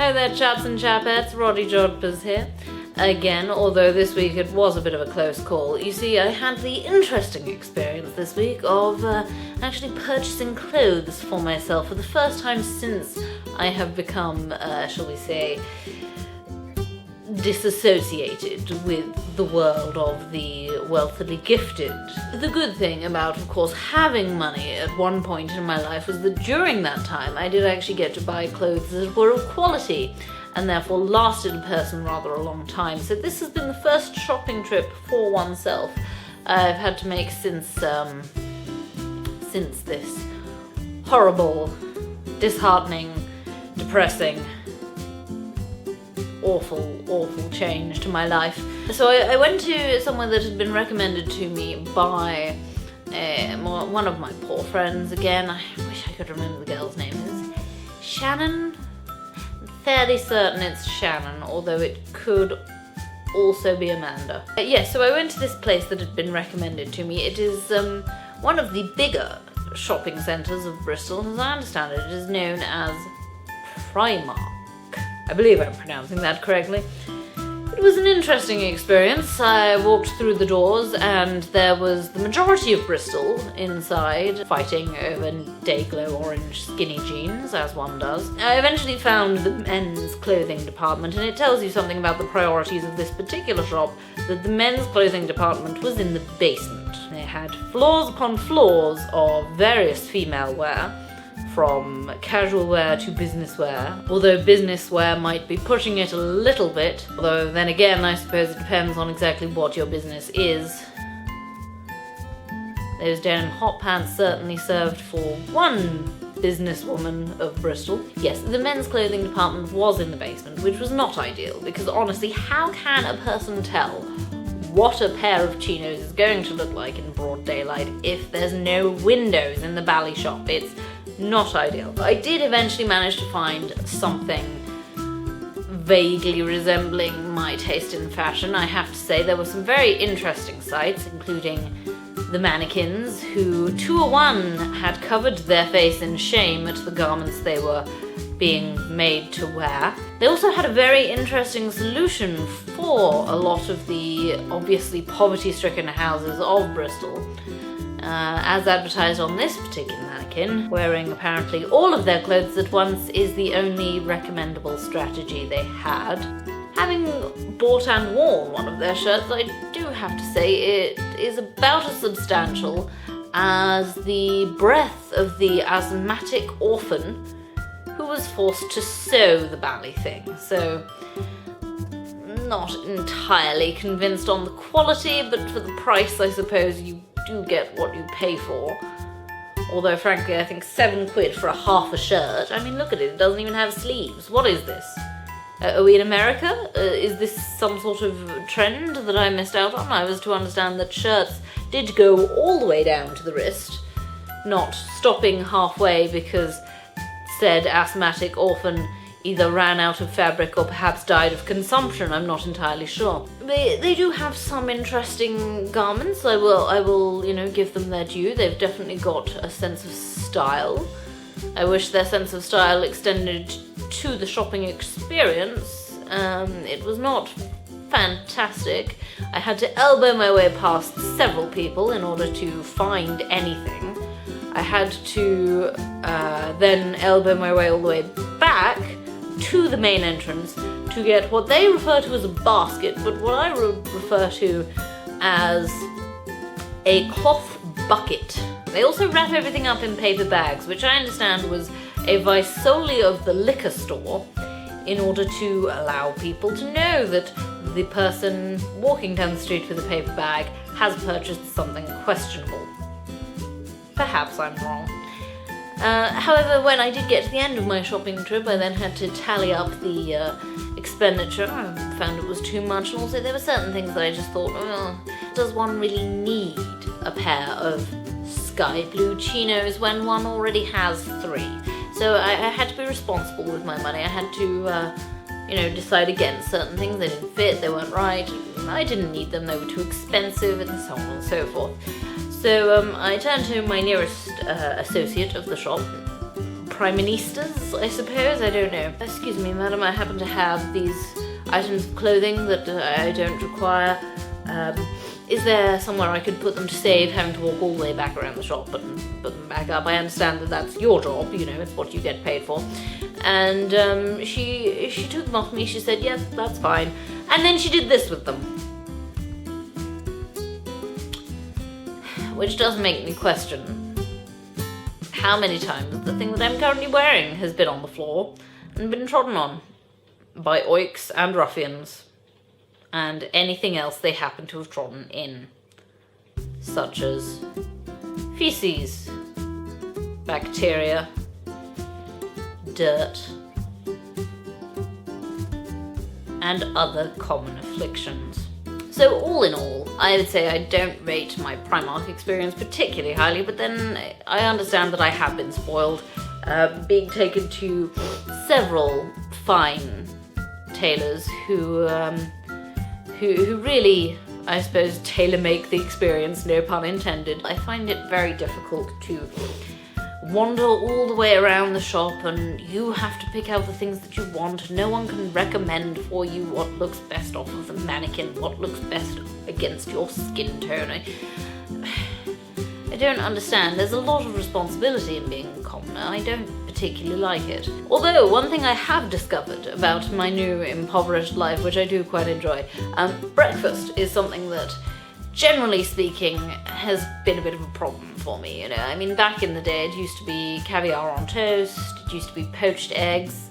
Hi there, chaps and chapettes, Roddy Jodphurs here. Again, although this week it was a bit of a close call. You see, I had the interesting experience this week of actually purchasing clothes for myself for the first time since I have become, shall we say, disassociated with the world of the wealthily gifted. The good thing about, of course, having money at one point in my life was that during that time I did actually get to buy clothes that were of quality and therefore lasted a person rather a long time. So this has been the first shopping trip for oneself I've had to make since this horrible, disheartening, depressing, awful change to my life. So I went to somewhere that had been recommended to me by one of my poor friends. Again, I wish I could remember the girl's name. Is Shannon? I'm fairly certain it's Shannon, although it could also be Amanda. So I went to this place that had been recommended to me. It is one of the bigger shopping centres of Bristol. As I understand it, it is known as Primark. I believe I'm pronouncing that correctly. It was an interesting experience. I walked through the doors and there was the majority of Bristol inside, fighting over day-glow orange skinny jeans, as one does. I eventually found the men's clothing department, and it tells you something about the priorities of this particular shop, that the men's clothing department was in the basement. They had floors upon floors of various female wear, from casual wear to business wear, although business wear might be pushing it a little bit, although then again I suppose it depends on exactly what your business is. Those denim hot pants certainly served for one businesswoman of Bristol. Yes, the men's clothing department was in the basement, which was not ideal, because honestly, how can a person tell what a pair of chinos is going to look like in broad daylight if there's no windows in the bally shop? It's not ideal. I did eventually manage to find something vaguely resembling my taste in fashion. I have to say there were some very interesting sights, including the mannequins who, 2-1, had covered their face in shame at the garments they were being made to wear. They also had a very interesting solution for a lot of the obviously poverty-stricken houses of Bristol. As advertised on this particular mannequin, wearing apparently all of their clothes at once is the only recommendable strategy they had. Having bought and worn one of their shirts, I do have to say it is about as substantial as the breath of the asthmatic orphan who was forced to sew the bally thing. So, not entirely convinced on the quality, but for the price I suppose you do get what you pay for. Although frankly I think £7 for a half a shirt. I mean, look at it, it doesn't even have sleeves. What is this? Are we in America? Is this some sort of trend that I missed out on? I was to understand that shirts did go all the way down to the wrist, not stopping halfway because said asthmatic orphan either ran out of fabric or perhaps died of consumption. I'm not entirely sure. They do have some interesting garments. I will, give them their due. They've definitely got a sense of style. I wish their sense of style extended to the shopping experience. It was not fantastic. I had to elbow my way past several people in order to find anything. I had to then elbow my way all the way back to the main entrance to get what they refer to as a basket, but what I would refer to as a cloth bucket. They also wrap everything up in paper bags, which I understand was a vice solely of the liquor store in order to allow people to know that the person walking down the street with a paper bag has purchased something questionable. Perhaps I'm wrong. However, when I did get to the end of my shopping trip, I then had to tally up the expenditure. I found it was too much, and also there were certain things that I just thought, does one really need a pair of sky blue chinos when one already has 3? So I had to be responsible with my money. I had to, decide against certain things. They didn't fit, they weren't right, I didn't need them, they were too expensive, and so on and so forth. So I turned to my nearest associate of the shop, Primanistas, I suppose, I don't know. Excuse me, madam, I happen to have these items of clothing that I don't require. Is there somewhere I could put them to save having to walk all the way back around the shop and put them back up? I understand that that's your job, you know, it's what you get paid for. And she took them off me, she said, yes, that's fine. And then she did this with them. Which does make me question how many times the thing that I'm currently wearing has been on the floor and been trodden on by oiks and ruffians and anything else they happen to have trodden in, such as feces, bacteria, dirt, and other common afflictions. So all in all, I would say I don't rate my Primark experience particularly highly, but then I understand that I have been spoiled, being taken to several fine tailors who really, I suppose, tailor-make the experience, no pun intended. I find it very difficult to wander all the way around the shop and you have to pick out the things that you want. No one can recommend for you what looks best off of the mannequin, what looks best against your skin tone. I don't understand. There's a lot of responsibility in being a commoner. I don't particularly like it. Although, one thing I have discovered about my new impoverished life, which I do quite enjoy, breakfast is something that, generally speaking, has been a bit of a problem for me, you know. I mean, back in the day, it used to be caviar on toast, it used to be poached eggs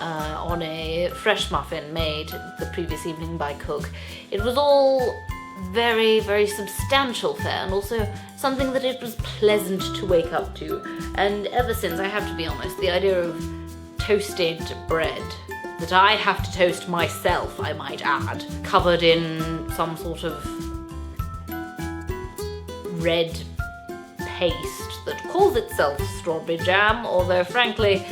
on a fresh muffin made the previous evening by cook. It was all very, very substantial fare, and also something that it was pleasant to wake up to. And ever since, I have to be honest, the idea of toasted bread, that I have to toast myself, I might add, covered in some sort of red paste that calls itself strawberry jam, although frankly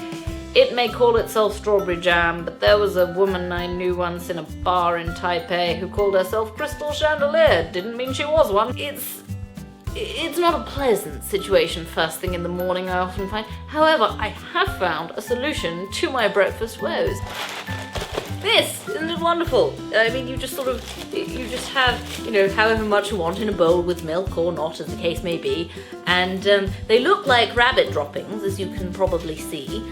it may call itself strawberry jam, but there was a woman I knew once in a bar in Taipei who called herself Crystal Chandelier. Didn't mean she was one. It's not a pleasant situation first thing in the morning, I often find. However, I have found a solution to my breakfast woes. This, isn't it wonderful? I mean, you just have, you know, however much you want in a bowl with milk or not, as the case may be, and they look like rabbit droppings, as you can probably see.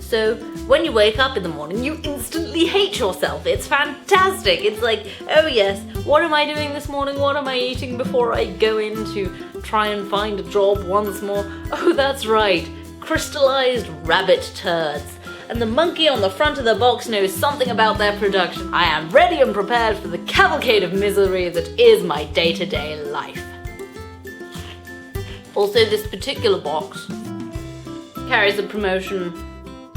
So when you wake up in the morning, you instantly hate yourself. It's fantastic. It's like, oh yes, what am I doing this morning? What am I eating before I go in to try and find a job once more? Oh, that's right, crystallized rabbit turds. And the monkey on the front of the box knows something about their production. I am ready and prepared for the cavalcade of misery that is my day-to-day life. Also, this particular box carries a promotion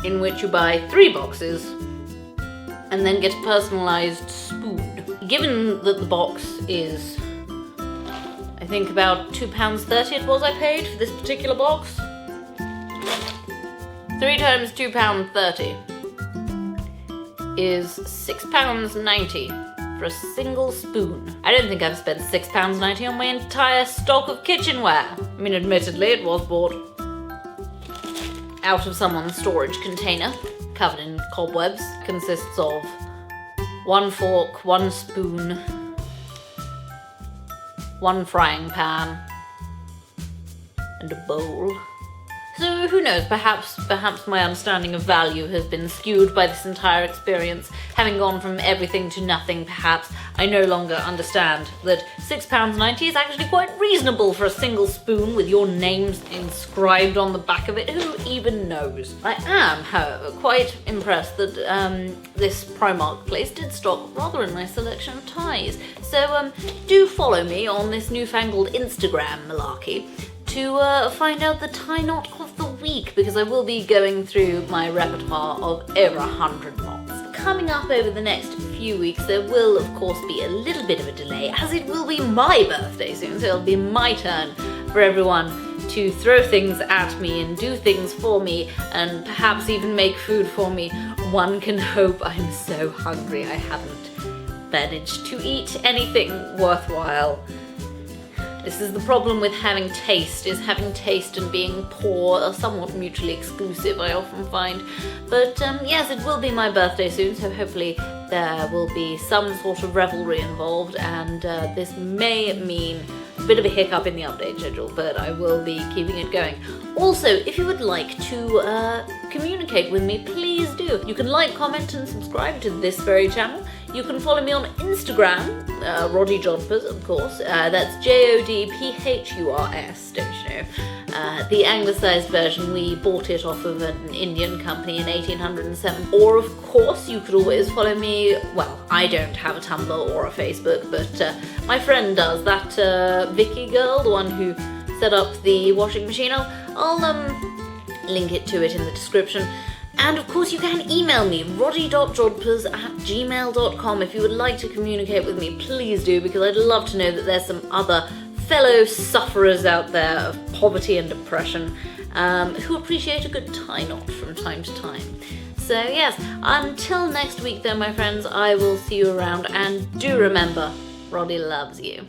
in which you buy 3 boxes and then get a personalized spoon. Given that the box is, I think about £2.30 it was I paid for this particular box. 3 times £2.30 is £6.90 for a single spoon. I don't think I've spent £6.90 on my entire stock of kitchenware. I mean, admittedly, it was bought out of someone's storage container, covered in cobwebs. Consists of 1 fork, 1 spoon, 1 frying pan, and a bowl. So who knows, perhaps my understanding of value has been skewed by this entire experience. Having gone from everything to nothing, perhaps I no longer understand that £6.90 is actually quite reasonable for a single spoon with your names inscribed on the back of it. Who even knows? I am, however, quite impressed that this Primark place did stock rather a nice selection of ties. So do follow me on this newfangled Instagram malarkey to find out the tie knot of the week, because I will be going through my repertoire of over 100 knots. Coming up over the next few weeks, there will of course be a little bit of a delay, as it will be my birthday soon, so it'll be my turn for everyone to throw things at me and do things for me, and perhaps even make food for me. One can hope. I'm so hungry. I haven't managed to eat anything worthwhile This is the problem with having taste, is having taste and being poor are somewhat mutually exclusive, I often find. But yes, it will be my birthday soon, so hopefully there will be some sort of revelry involved, and this may mean a bit of a hiccup in the update schedule, but I will be keeping it going. Also, if you would like to communicate with me, please do. You can like, comment, and subscribe to this very channel. You can follow me on Instagram, Roddy Jodphurs, of course. That's Jodphurs, don't you know? The anglicised version, we bought it off of an Indian company in 1807. Or, of course, you could always follow me. Well, I don't have a Tumblr or a Facebook, but my friend does. That Vicky girl, the one who set up the washing machine, I'll link it to it in the description. And of course you can email me, roddy.jodphurs@gmail.com. If you would like to communicate with me, please do, because I'd love to know that there's some other fellow sufferers out there of poverty and depression who appreciate a good tie knot from time to time. So yes, until next week though, my friends, I will see you around, and do remember, Roddy loves you.